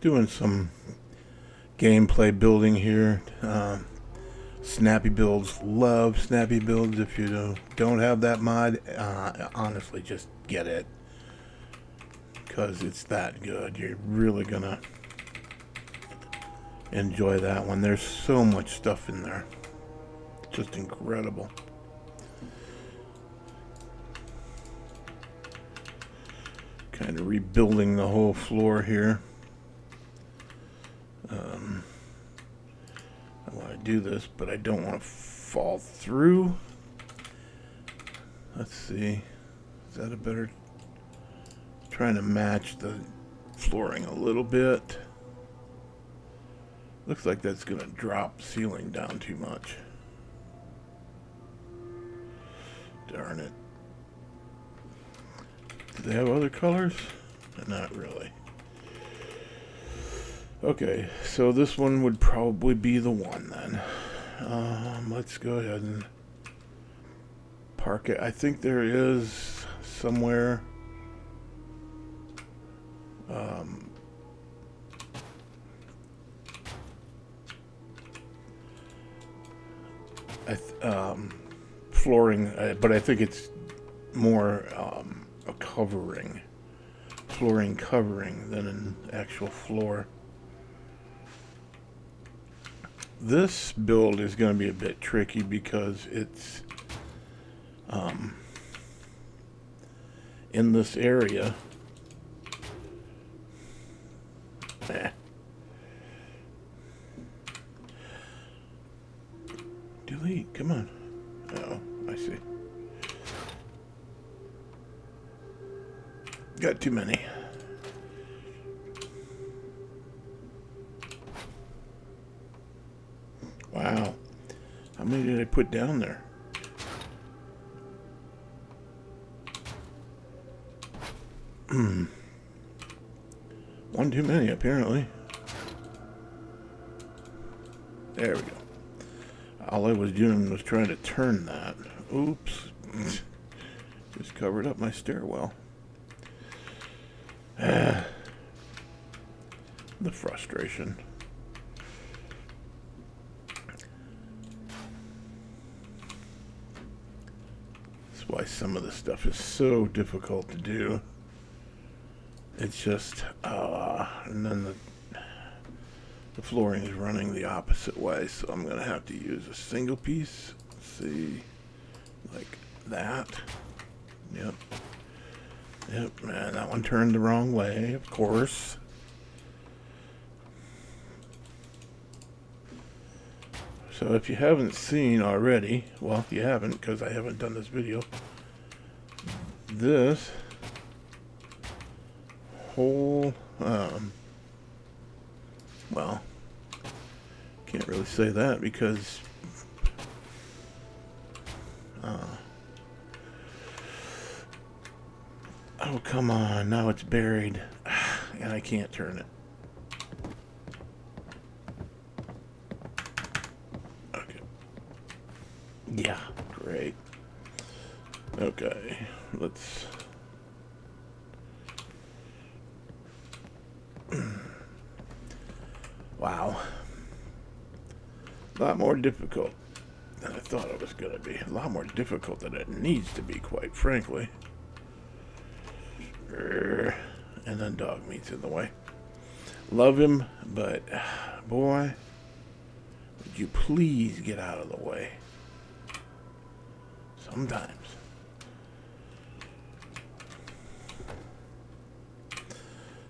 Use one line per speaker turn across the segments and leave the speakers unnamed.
Doing some gameplay building here. Snappy builds. Love snappy builds. If you don't have that mod, honestly, just get it. Because it's that good. You're really going to enjoy that one. There's so much stuff in there. Just incredible. Kind of rebuilding the whole floor here. I want to do this, but I don't want to fall through. Let's see. Is that a better... Trying to match the flooring a little bit. Looks like that's going to drop the ceiling down too much. Darn it. Do they have other colors? Not really. Okay, so this one would probably be the one then. Let's go ahead and park it. I think there is somewhere. Flooring, but I think it's more a covering, flooring covering than an actual floor. This build is going to be a bit tricky because it's in this area. Delete, come on. Oh, I see. Got too many. Wow. How many did I put down there? One too many, apparently. There we go. All I was doing was trying to turn that. Oops. Just covered up my stairwell. The frustration. That's why some of this stuff is so difficult to do. It's just, and then the flooring is running the opposite way, so I'm going to have to use a single piece. Let's see, like that. Yep. Yep, man, that one turned the wrong way, of course. So if you haven't seen already, well, you haven't because I haven't done this video, this whole, well, can't really say that because oh, come on, now it's buried and I can't turn it. Okay. Yeah, great. Okay, let's wow. A lot more difficult than I thought it was going to be. A lot more difficult than it needs to be, quite frankly. And then dog meat's in the way. Love him, but boy, would you please get out of the way? Sometimes.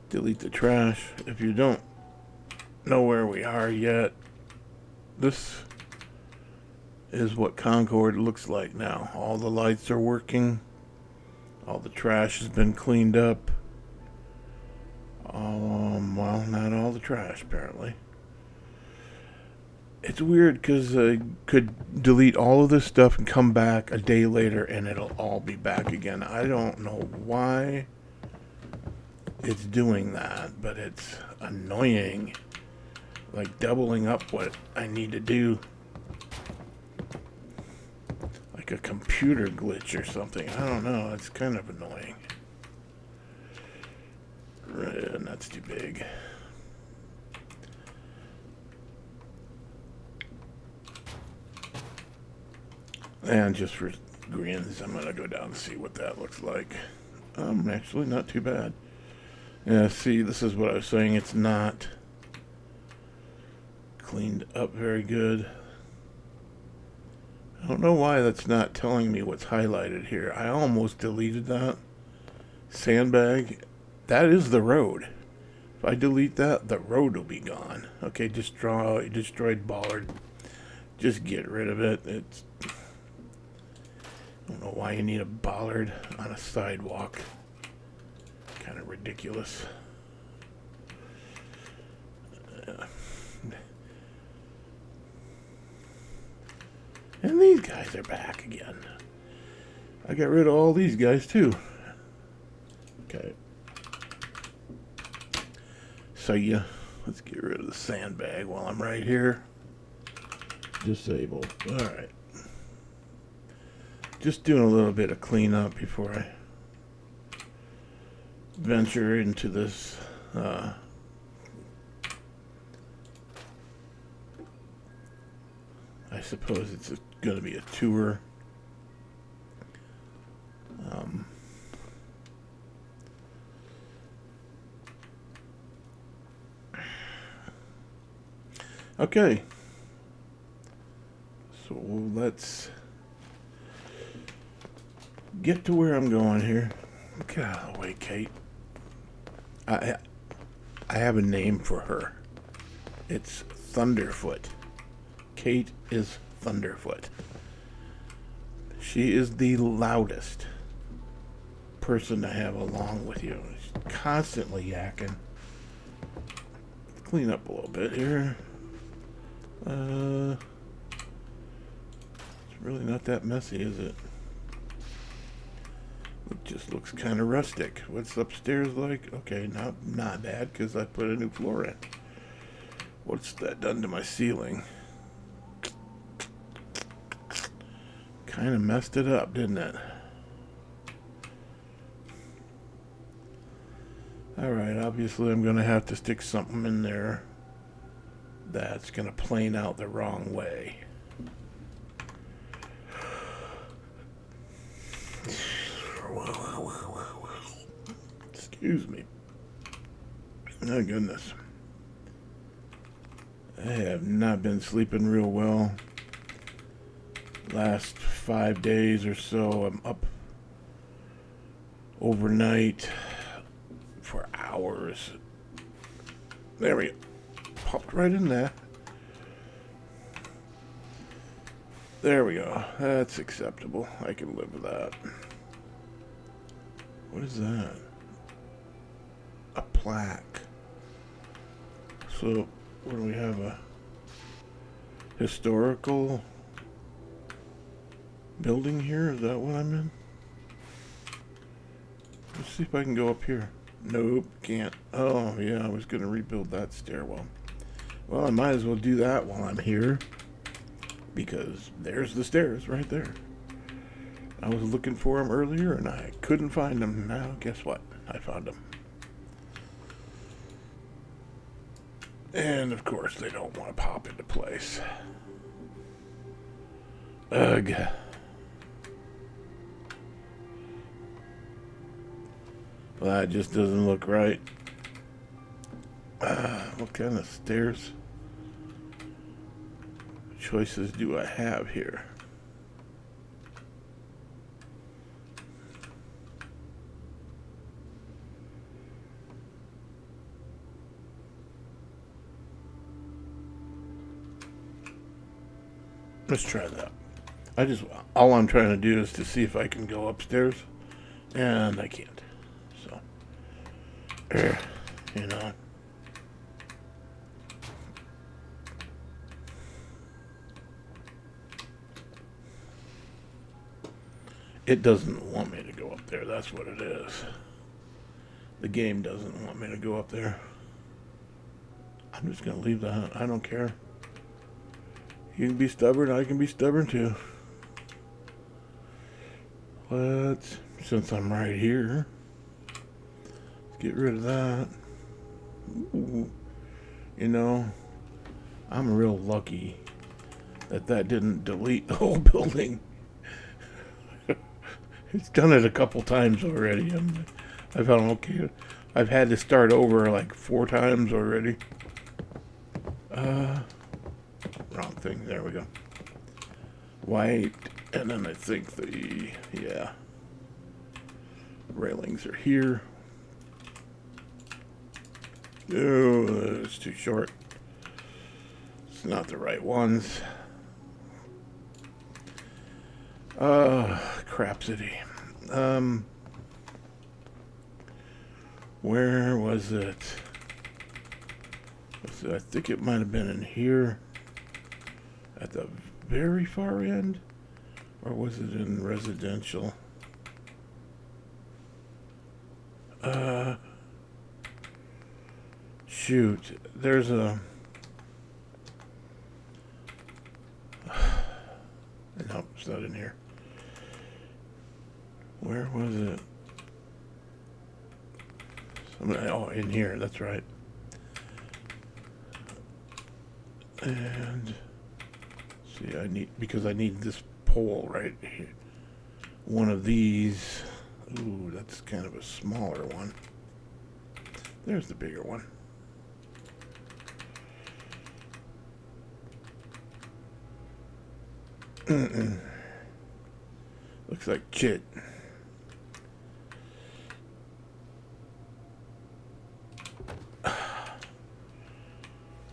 Delete the trash. If you don't know where we are yet, this is what Concord looks like now. All the lights are working. All the trash has been cleaned up. Well, not all the trash, apparently. It's weird because I could delete all of this stuff and come back a day later and it'll all be back again. I don't know why it's doing that, but it's annoying. Like doubling up what I need to do. Like a computer glitch or something. I don't know. It's kind of annoying. And that's too big. And just for grins, I'm going to go down and see what that looks like. Actually, not too bad. Yeah, see, this is what I was saying. It's not cleaned up very good. I don't know why that's not telling me what's highlighted here. I almost deleted that. Sandbag. That is the road. If I delete that, the road will be gone. Okay, destroyed bollard. Just get rid of it. I don't know why you need a bollard on a sidewalk. Kind of ridiculous. And these guys are back again. I got rid of all these guys too. Okay. So yeah, let's get rid of the sandbag while I'm right here. Disable. Alright. Just doing a little bit of cleanup before I venture into this I suppose it's going to be a tour. Okay. So let's get to where I'm going here. Get out of the way, Kate. I have a name for her. It's Thunderfoot. Kate is Thunderfoot. She is the loudest person to have along with you. She's constantly yakking. Clean up a little bit here. It's really not that messy, is it? It just looks kind of rustic. What's upstairs like? Okay, not bad because I put a new floor in. What's that done to my ceiling? Kind of messed it up, didn't it? Alright, obviously I'm going to have to stick something in there that's going to plane out the wrong way. Excuse me. Oh, goodness. I have not been sleeping real well. Last 5 days or so, I'm up overnight for hours. There we go. Popped right in there. There we go. That's acceptable. I can live with that. What is that? A plaque. So, what do we have? A historical building here? Is that what I'm in? Let's see if I can go up here. Nope, can't. Oh, yeah, I was going to rebuild that stairwell. Well, I might as well do that while I'm here, because there's the stairs right there. I was looking for them earlier, and I couldn't find them. Now, guess what? I found them. And, of course, they don't want to pop into place. Ugh. Well, that just doesn't look right. What kind of stairs choices do I have here? Let's try that. All I'm trying to do is to see if I can go upstairs, and I can't. So, you know. It doesn't want me to go up there. That's what it is. The game doesn't want me to go up there. I'm just going to leave that. I don't care. You can be stubborn. I can be stubborn too. Since I'm right here, let's get rid of that. Ooh. You know, I'm real lucky that didn't delete the whole building. It's done it a couple times already, and I found okay. I've had to start over like 4 times already. Wrong thing. There we go. White, and then I think the railings are here. Oh, it's too short. It's not the right ones. Crapsity. Where was it? I think it might have been in here at the very far end, or was it in residential? Shoot, there's a nope, it's not in here. Where was it? Oh, in here, that's right. And see, I need this pole right here. One of these. Ooh, that's kind of a smaller one. There's the bigger one. Looks like shit.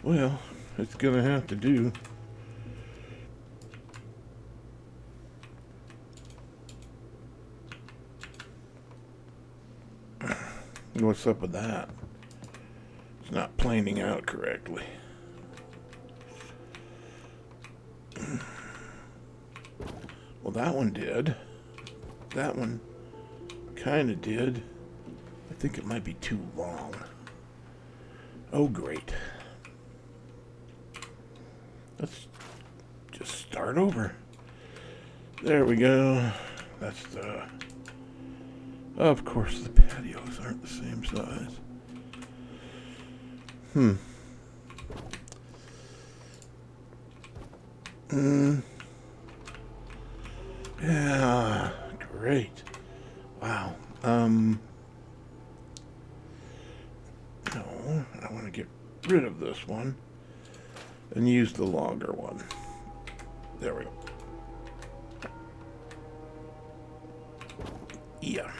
Well, it's gonna have to do. What's up with that? It's not planing out correctly. Well, that one did. That one kind of did. I think it might be too long. Oh, great. Let's just start over. There we go. That's the... Of course, the patios aren't the same size. Yeah, great. Wow. No, I want to get rid of this one and use the longer one. There we go. Yeah.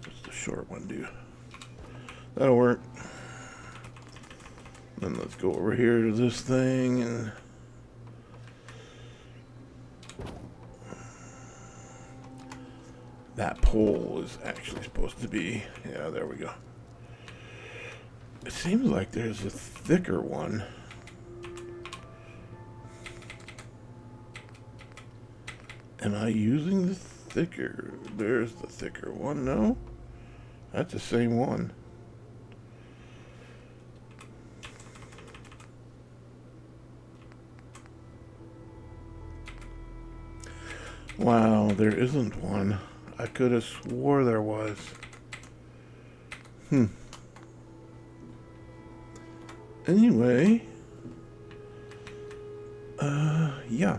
What's the short one do? That'll work. Then let's go over here to this thing and that pole is actually supposed to be, yeah, there we go. It seems like there's a thicker one. Am I using the thicker? There's the thicker one. No, that's the same one. Wow, there isn't one. I could have swore there was. Anyway, yeah.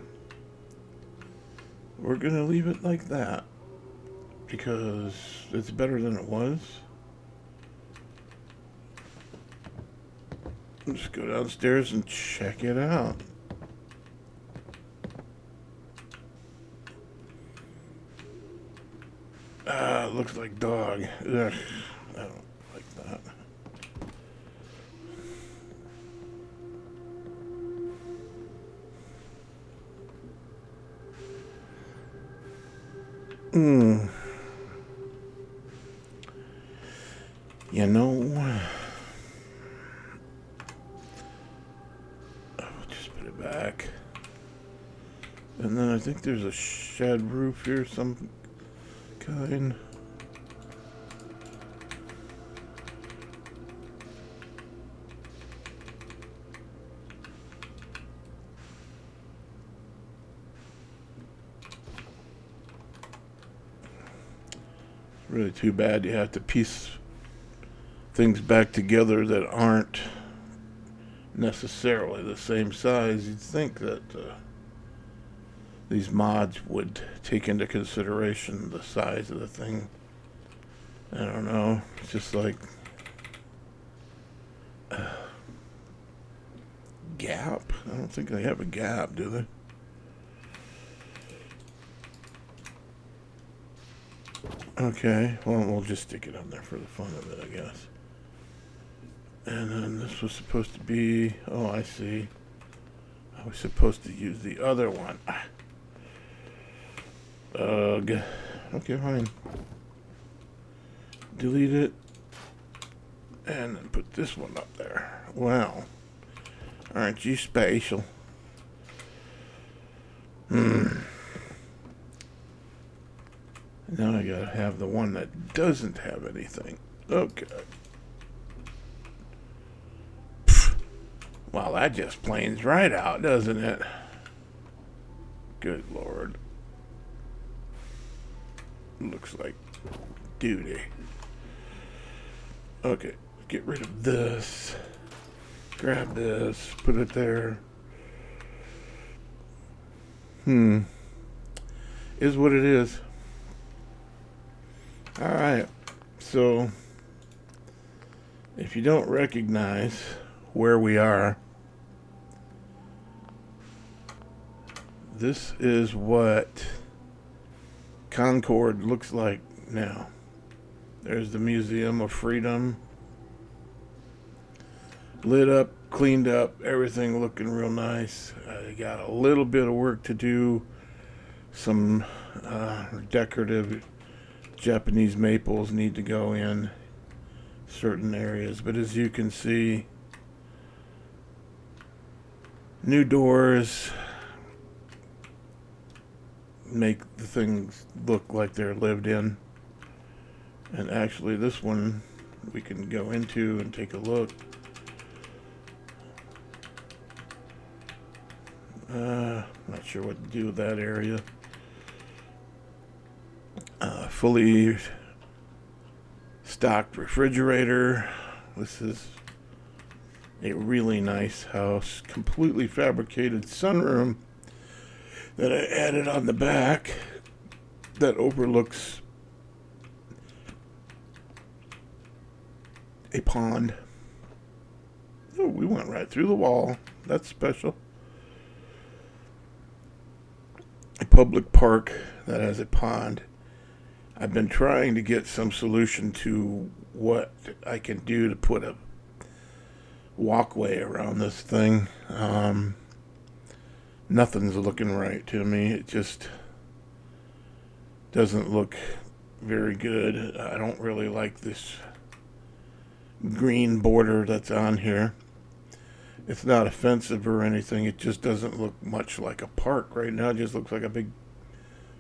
We're gonna leave it like that because it's better than it was. Just go downstairs and check it out. It looks like dog. Ugh, I don't like that. You know, I'll just put it back. And then I think there's a shed roof here, some kind. Really too bad you have to piece things back together that aren't necessarily the same size. You'd think that these mods would take into consideration the size of the thing. I don't know. It's just like gap. I don't think they have a gap, do they? Okay, well, we'll just stick it on there for the fun of it, I guess. And then this was supposed to be... Oh, I see. I was supposed to use the other one. Ugh. Okay, fine. Delete it. And then put this one up there. Wow. Aren't you special? Now I gotta have the one that doesn't have anything. Okay. Well, that just planes right out, doesn't it? Good Lord. Looks like duty. Okay, get rid of this. Grab this, put it there. Is what it is. Alright, so if you don't recognize where we are, this is what Concord looks like now. There's the Museum of Freedom. Lit up, cleaned up, everything looking real nice. I got a little bit of work to do. Some decorative Japanese maples need to go in certain areas. But as you can see, new doors make the things look like they're lived in. And actually this one we can go into and take a look. Not sure what to do with that area. Fully stocked refrigerator. This is a really nice house. Completely fabricated sunroom that I added on the back that overlooks a pond. Oh, we went right through the wall. That's special. A public park that has a pond. I've been trying to get some solution to what I can do to put a walkway around this thing. Nothing's looking right to me. It just doesn't look very good. I don't really like this green border that's on here. It's not offensive or anything. It just doesn't look much like a park right now. It just looks like a big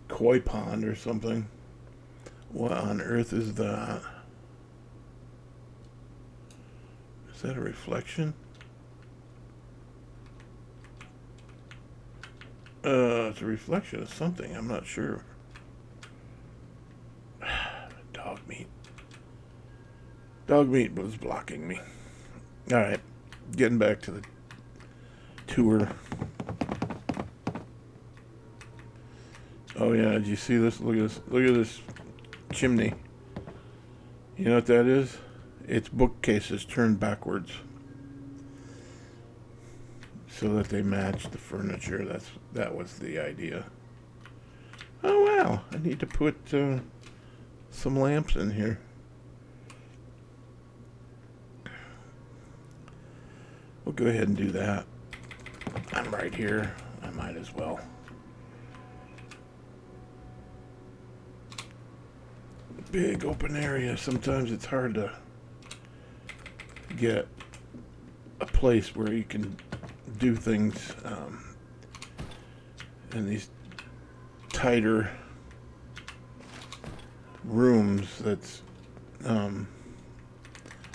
koi pond or something. What on earth is that? Is that a reflection? It's a reflection of something. I'm not sure. Dog meat. Dog meat was blocking me. Alright. Getting back to the tour. Oh yeah, did you see this? Look at this. Look at this chimney. You know what that is? It's bookcases turned backwards so that they match the furniture. That was the idea. Oh wow, I need to put some lamps in here. We'll go ahead and do that. I'm right here. I might as well. Big open area. Sometimes it's hard to get a place where you can do things in these tighter rooms. That's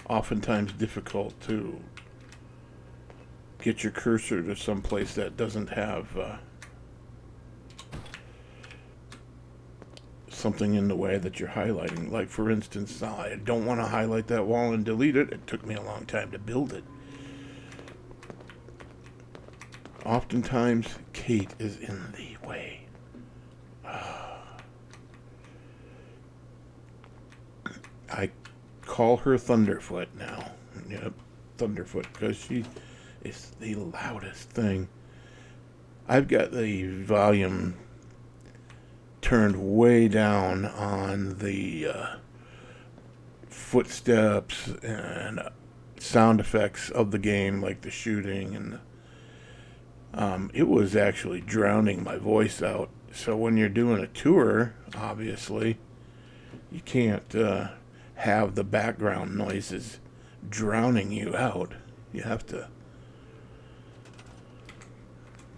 oftentimes difficult to get your cursor to some place that doesn't have something in the way that you're highlighting. Like for instance, I don't want to highlight that wall and delete it. It took me a long time to build it. oftentimes Kate is in the way. I call her Thunderfoot now. Yep, Thunderfoot, because she is the loudest thing. I've got the volume turned way down on the footsteps and sound effects of the game, like the shooting, and it was actually drowning my voice out. So when you're doing a tour, obviously, you can't have the background noises drowning you out. You have to.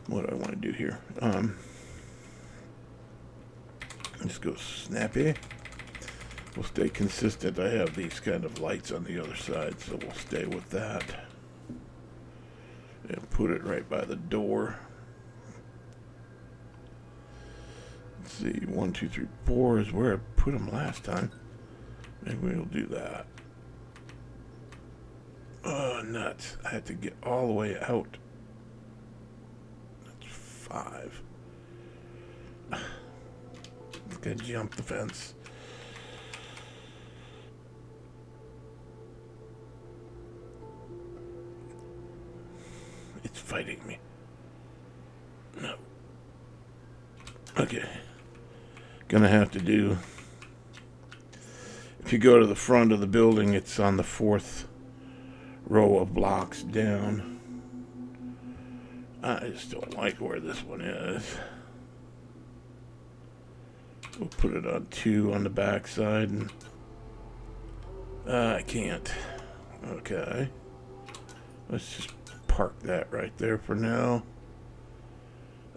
What do I want to do here? Let's go snappy. We'll stay consistent. I have these kind of lights on the other side, so we'll stay with that. And put it right by the door. Let's see, 1, 2, 3, 4 is where I put them last time. Maybe we'll do that. Oh, nuts. I had to get all the way out. That's 5. I think I jumped the fence. It's fighting me. No. Okay. Gonna have to do... If you go to the front of the building, it's on the 4th row of blocks down. I just don't like where this one is. We'll put it on 2 on the back side. And I can't. Okay. Let's just park that right there for now.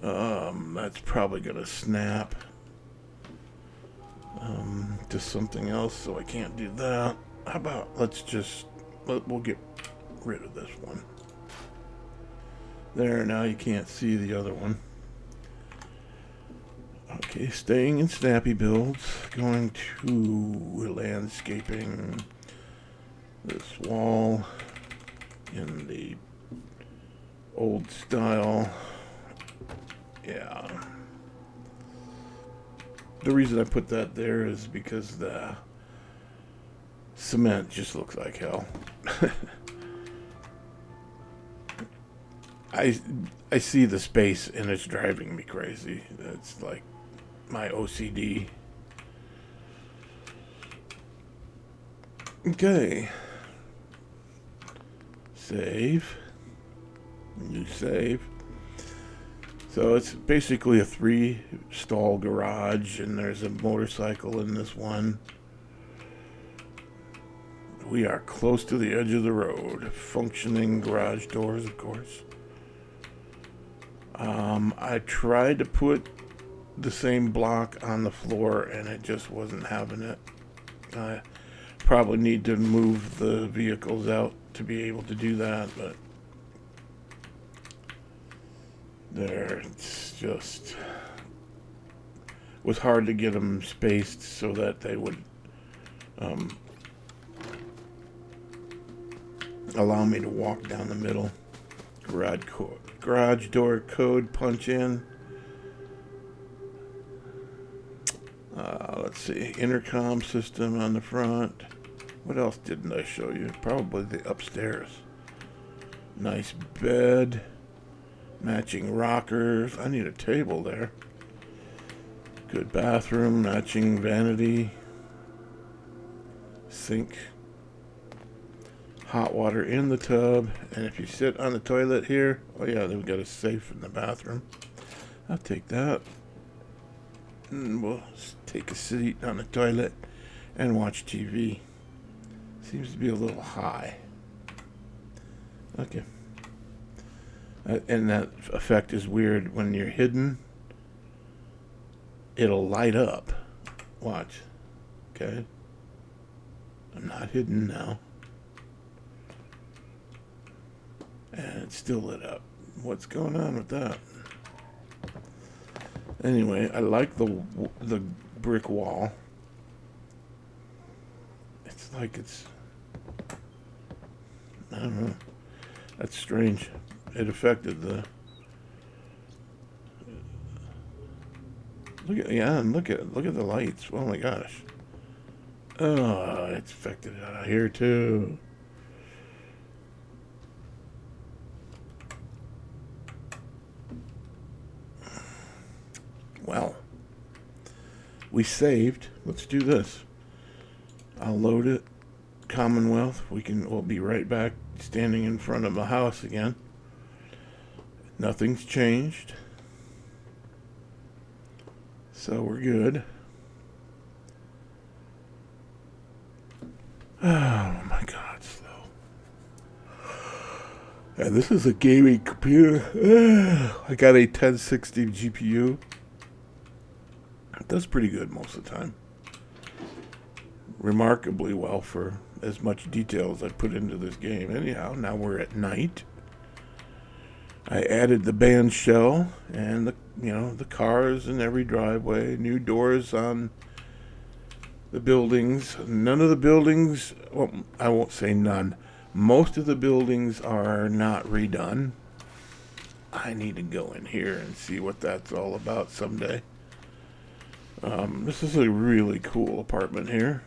That's probably gonna snap to something else, so I can't do that. How about we'll get rid of this one. There, now you can't see the other one. Okay, staying in snappy builds, going to landscaping this wall in the old style. Yeah. The reason I put that there is because the cement just looks like hell. I see the space and it's driving me crazy. It's like my OCD. Okay. Save. New save. So it's basically a 3-stall garage, and there's a motorcycle in this one. We are close to the edge of the road. Functioning garage doors, of course. I tried to put the same block on the floor, and it just wasn't having it. I probably need to move the vehicles out to be able to do that, but there, it's just was hard to get them spaced so that they would allow me to walk down the middle. Garage door code punch in. Let's see, intercom system on the front. What else didn't I show you? Probably the upstairs. Nice bed. Matching rockers. I need a table there. Good bathroom. Matching vanity. Sink. Hot water in the tub. And if you sit on the toilet here, oh yeah, they've got a safe in the bathroom. I'll take that. And we'll take a seat on the toilet and watch TV. Seems to be a little high. Okay. And that effect is weird. When you're hidden, it'll light up. Watch. Okay. I'm not hidden now. And it's still lit up. What's going on with that? Anyway, I like the brick wall. It's like it's... I don't know. That's strange. It affected the Look at, yeah, and look at the lights. Oh my gosh. Oh, it's affected out here too. Well, we saved. Let's do this. I'll load it. Commonwealth. We'll be right back standing in front of the house again. Nothing's changed. So we're good. Oh my god, slow. Yeah, this is a gaming computer. I got a 1060 GPU. It does pretty good most of the time. Remarkably well for as much detail as I put into this game. Anyhow, now we're at night. I added the band shell and the cars in every driveway, new doors on the buildings. None of the buildings, well, I won't say none. Most of the buildings are not redone. I need to go in here and see what that's all about someday. This is a really cool apartment here.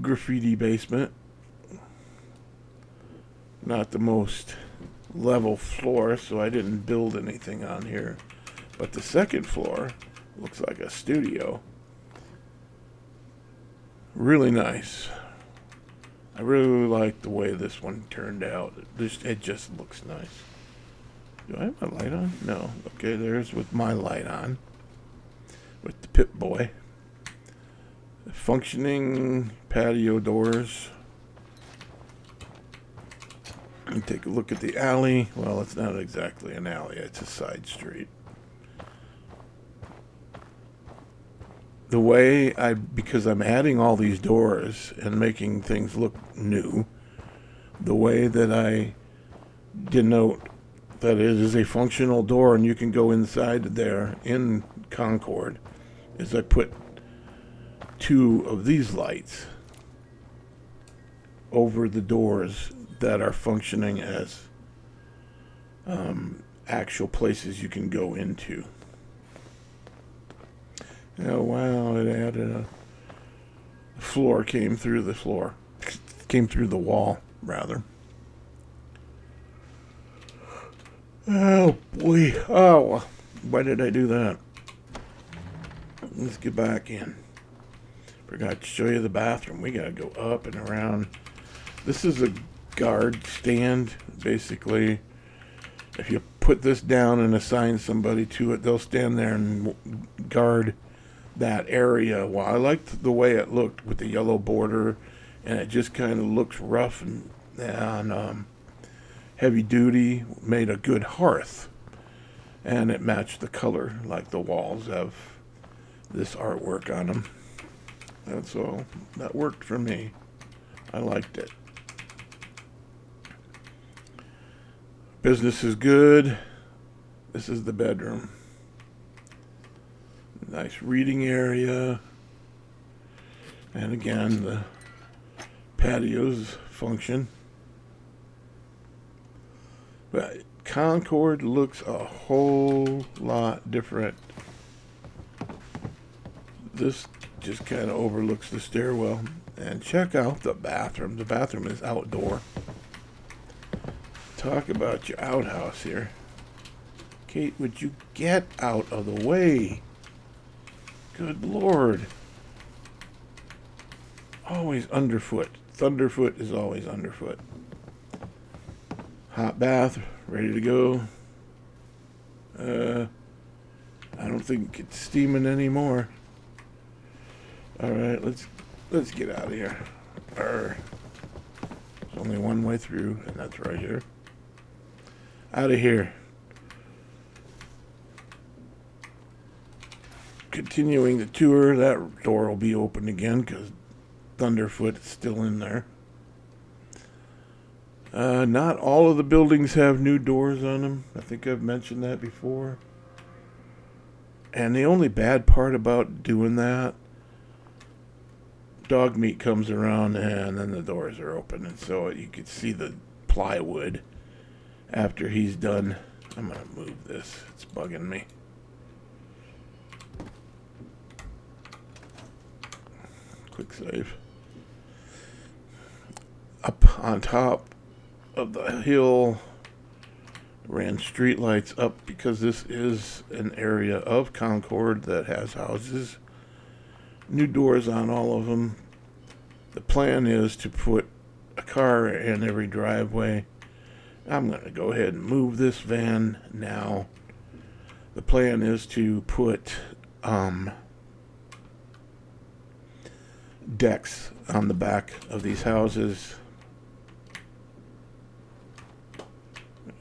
Graffiti basement. Not the most level floor, so I didn't build anything on here. But the second floor looks like a studio. Really nice. I really like the way this one turned out. It just looks nice. Do I have my light on? No. Okay, there's with my light on. With the Pip-Boy. Functioning patio doors. And take a look at the alley. Well, it's not exactly an alley. It's a side street. The way because I'm adding all these doors and making things look new, the way that I denote that it is a functional door and you can go inside there in Concord is I put two of these lights over the doors that are functioning as actual places you can go into. Oh wow, it added a floor came through the wall, rather. Oh boy, oh, why did I do that? Let's get back in. Forgot to show you the bathroom. We gotta go up and around. This is a guard stand, basically. If you put this down and assign somebody to it, they'll stand there and guard that area. Well, I liked the way it looked with the yellow border, and it just kind of looks rough and heavy duty. Made a good hearth, and it matched the color, like the walls have this artwork on them. That's all. That worked for me. I liked it. Business is good. This is the bedroom. Nice reading area. And again, the patios function. But Concord looks a whole lot different. This just kind of overlooks the stairwell. And check out the bathroom. The bathroom is outdoor. Talk about your outhouse here. Kate, would you get out of the way? Good Lord. Always underfoot. Thunderfoot is always underfoot. Hot bath, ready to go. I don't think it's steaming anymore. Alright, let's get out of here. There's only one way through, and that's right here. Out of here. Continuing the tour, that door will be open again because Thunderfoot is still in there. Not all of the buildings have new doors on them. I think I've mentioned that before. And the only bad part about doing that, dog meat comes around and then the doors are open. And so you could see the plywood after he's done. I'm going to move this. It's bugging me. Quick save. Up on top of the hill, ran street lights up because this is an area of Concord that has houses. New doors on all of them. The plan is to put a car in every driveway. I'm going to go ahead and move this van now. The plan is to put decks on the back of these houses.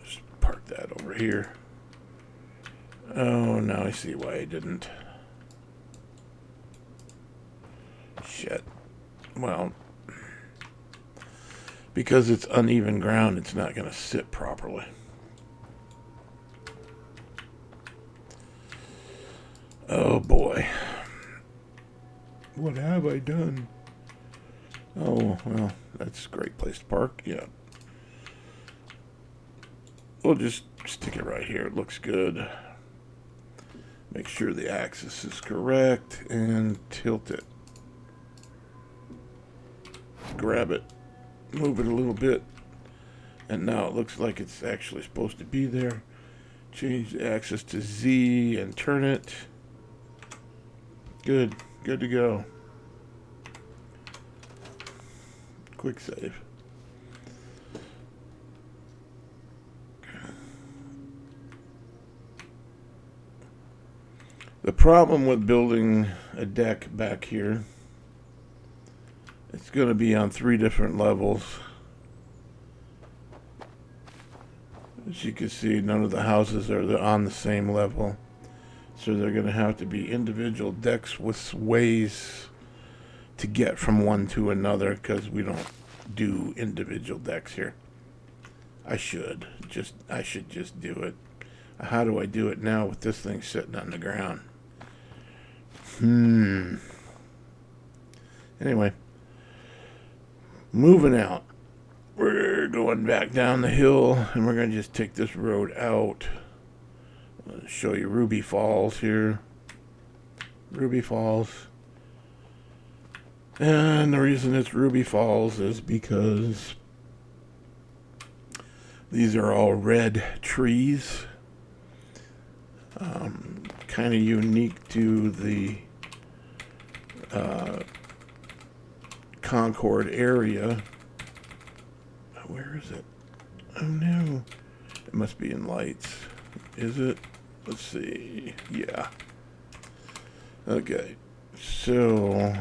Just park that over here. Oh, now I see why I didn't. Shit. Well, because it's uneven ground, it's not going to sit properly. Oh boy. What have I done? Oh, well, that's a great place to park. Yeah. We'll just stick it right here. It looks good. Make sure the axis is correct and tilt it. Grab it, move it a little bit, and now it looks like it's actually supposed to be there. Change the axis to Z and turn it. Good to go. Quick save. The problem with building a deck back here, it's going to be on 3 different levels. As you can see, none of the houses are on the same level. So they're going to have to be individual decks with ways to get from one to another, because we don't do individual decks here. I should just do it. How do I do it now with this thing sitting on the ground? Anyway. Moving out. We're going back down the hill, and we're going to just take this road out. I'll show you Ruby Falls here. Ruby Falls. And the reason it's Ruby Falls is because these are all red trees. Kind of unique to the Concord area. Where is it? Oh no. It must be in lights. Is it? Let's see. Yeah. Okay. So,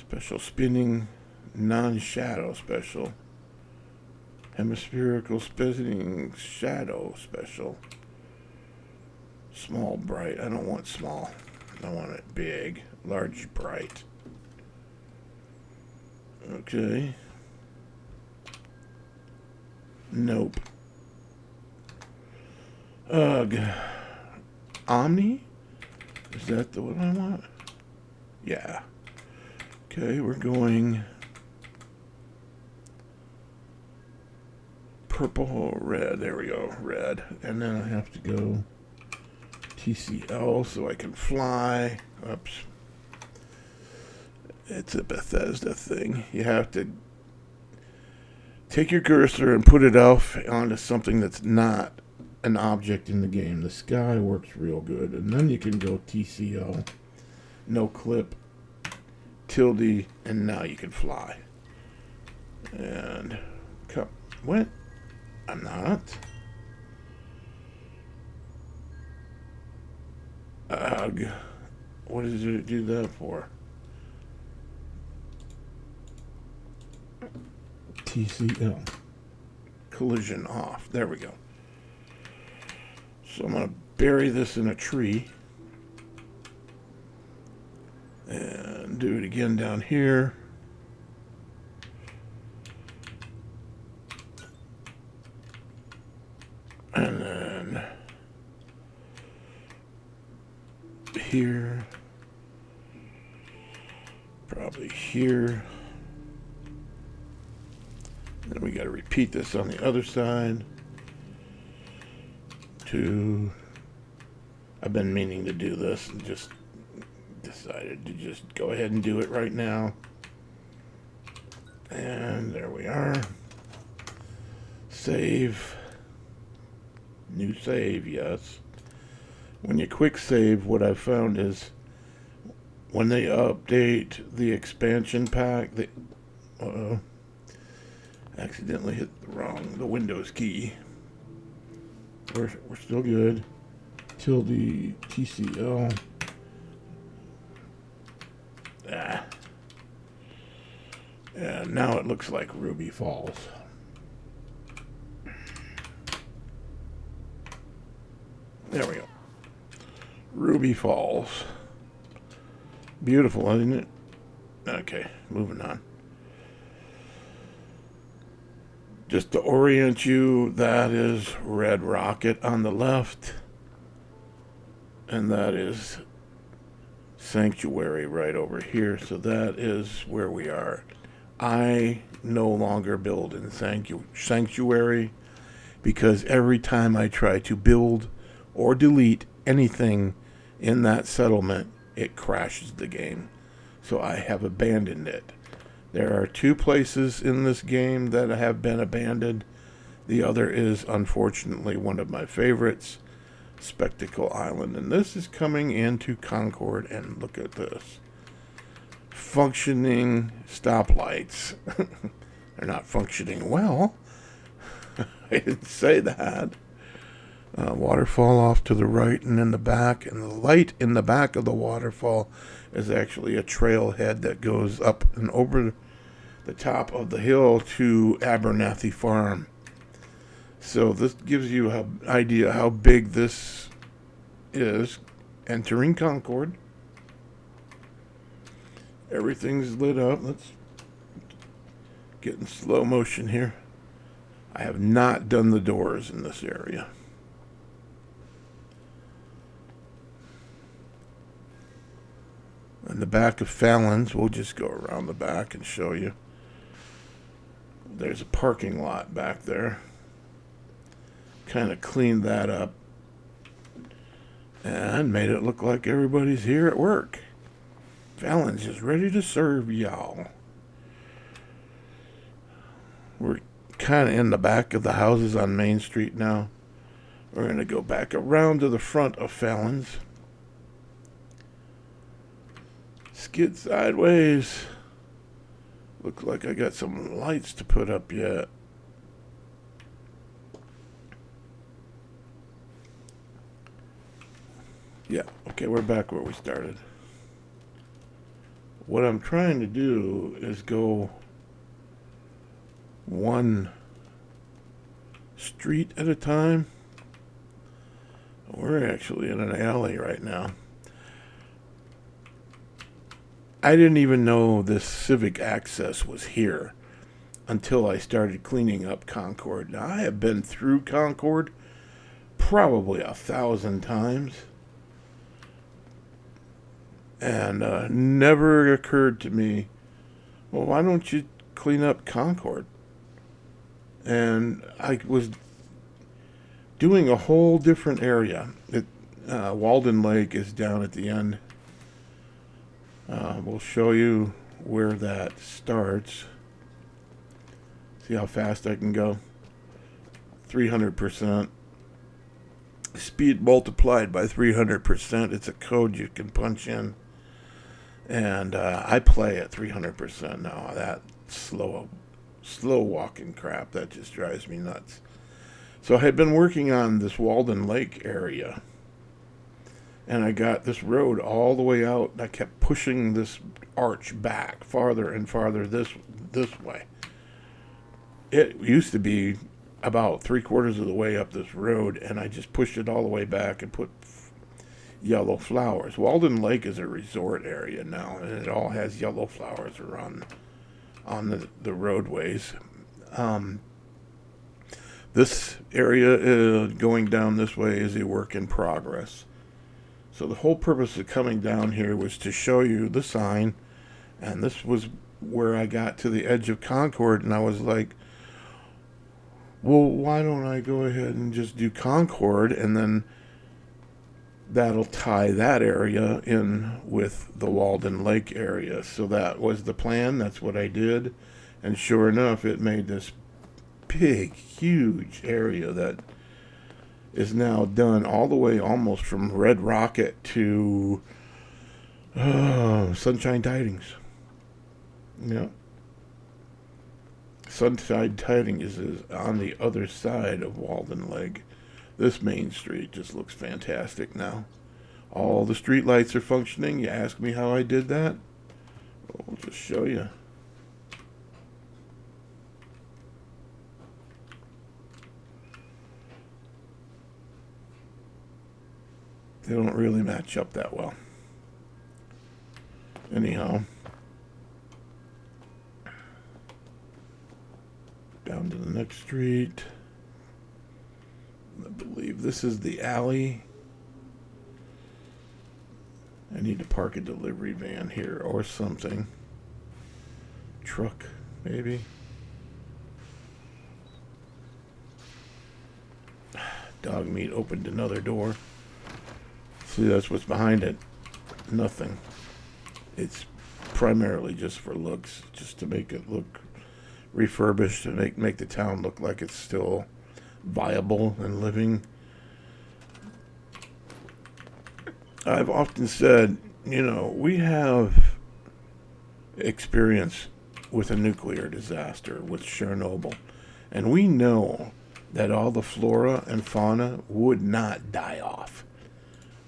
special spinning, non-shadow special. Hemispherical spinning shadow special. Small bright. I don't want small. I want it big. Large bright. Okay. Nope. Ugh. Omni? Is that the one I want? Yeah. Okay, we're going purple, red. There we go. Red. And then I have to go TCL so I can fly. Oops. It's a Bethesda thing. You have to take your cursor and put it off onto something that's not an object in the game. The sky works real good. And then you can go TCL, no clip, tilde, and now you can fly. And come. What? I'm not. Ugh. What does it do that for? TCL. Collision off. There we go. So I'm going to bury this in a tree. And do it again down here. And then here. Probably here. Then we got to repeat this on the other side. I've been meaning to do this and just decided to just go ahead and do it right now. And there we are. Save. New save, yes. When you quick save, what I've found is when they update the expansion pack, they accidentally hit the Windows key. We're still good till the TCL. And now it looks like Ruby Falls. There we go. Ruby Falls. Beautiful, isn't it? Okay, moving on. Just to orient you, that is Red Rocket on the left. And that is Sanctuary right over here. So that is where we are. I no longer build in Sanctuary because every time I try to build or delete anything in that settlement, it crashes the game. So I have abandoned it. There are 2 places in this game that have been abandoned. The other is, unfortunately, one of my favorites, Spectacle Island. And this is coming into Concord, and look at this. Functioning stoplights. They're not functioning well. I didn't say that. Waterfall off to the right and in the back, and the light in the back of the waterfall is actually a trailhead that goes up and over the top of the hill to Abernathy Farm. So this gives you an idea how big this is. Entering Concord. Everything's lit up. Let's get in slow motion here. I have not done the doors in this area. In the back of Fallon's, we'll just go around the back and show you. There's a parking lot back there. Kind of cleaned that up and made it look like everybody's here at work. Fallon's is ready to serve y'all. We're kind of in the back of the houses on Main Street now. We're going to go back around to the front of Fallon's. Skid sideways. Looks like I got some lights to put up yet. Yeah, okay, we're back where we started. What I'm trying to do is go one street at a time. We're actually in an alley right now. I didn't even know this civic access was here until I started cleaning up Concord. Now, I have been through Concord probably 1,000 times. And never occurred to me, well, why don't you clean up Concord? And I was doing a whole different area. Walden Lake is down at the end. We'll show you where that starts. See how fast I can go? 300%. Speed multiplied by 300%. It's a code you can punch in. And I play at 300% now. That slow walking crap, that just drives me nuts. So I had been working on this Walden Lake area. And I got this road all the way out. And I kept pushing this arch back farther and farther this way. It used to be about 3/4 of the way up this road, and I just pushed it all the way back and put yellow flowers. Walden Lake is a resort area now, and it all has yellow flowers around on the roadways. This area going down this way is a work in progress. So the whole purpose of coming down here was to show you the sign, and this was where I got to the edge of Concord, and I was like, well, why don't I go ahead and just do Concord, and then that'll tie that area in with the Walden Lake area. So that was the plan. That's what I did. And sure enough, it made this big, huge area that is now done all the way almost from Red Rocket to Sunshine Tidings. Yeah. Sunshine Tidings is on the other side of Walden Lake. This main street just looks fantastic now. All the street lights are functioning. You ask me how I did that? I'll just show you. They don't really match up that well. Anyhow, down to the next street. I believe this is the alley. I need to park a delivery van here or something. Truck, maybe. Dog meat opened another door. See, that's what's behind it. Nothing. It's primarily just for looks, just to make it look refurbished, to make the town look like it's still viable and living. I've often said, we have experience with a nuclear disaster with Chernobyl, and we know that all the flora and fauna would not die off.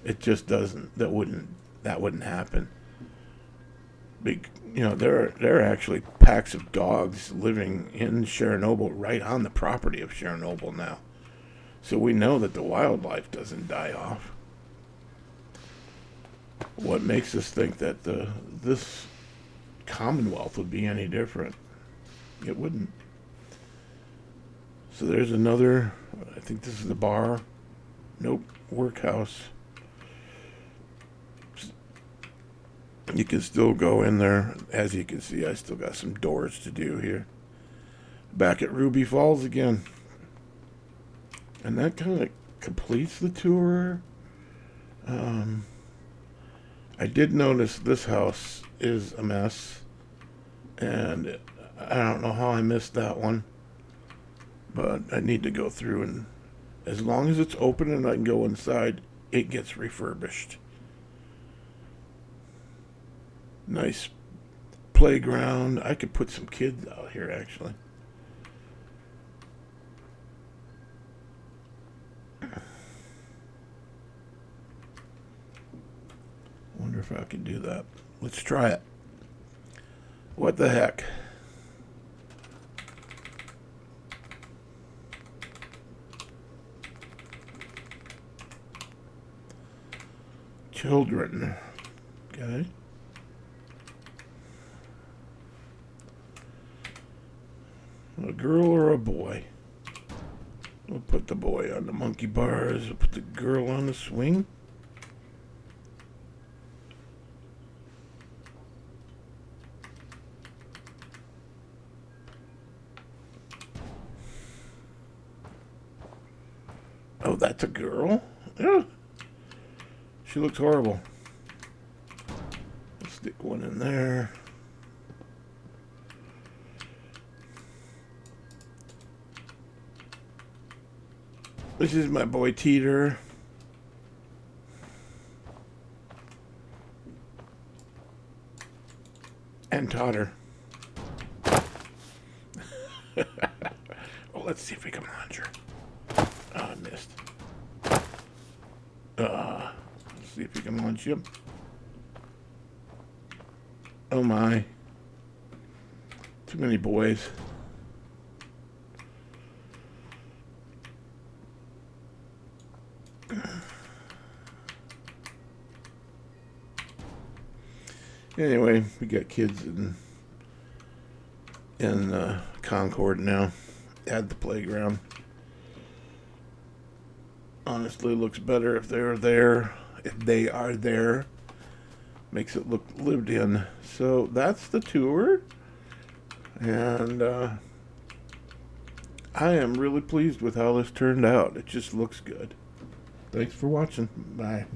It just doesn't. That wouldn't happen. There are actually packs of dogs living in Chernobyl, right on the property of Chernobyl now. So we know that the wildlife doesn't die off. What makes us think that this Commonwealth would be any different? It wouldn't. So there's another, I think this is the bar. Nope, workhouse. You can still go in there. As you can see, I still got some doors to do here. Back at Ruby Falls again. And that kind of completes the tour. I did notice this house is a mess. And I don't know how I missed that one. But I need to go through, and as long as it's open and I can go inside, it gets refurbished. Nice playground. I could put some kids out here, actually. Wonder if I could do that. Let's try it. What the heck? Children. Okay. A girl or a boy? We'll put the boy on the monkey bars. We'll put the girl on the swing. Oh, that's a girl? Yeah. She looks horrible. Let's stick one in there. This is my boy Teeter. And Totter. Well, let's see if we can launch her. Oh, I missed. Let's see if we can launch him. Oh my. Too many boys. Anyway, we got kids in Concord now. At the playground. Honestly, looks better if they're there. If they are there, makes it look lived in. So that's the tour, and I am really pleased with how this turned out. It just looks good. Thanks for watching. Bye.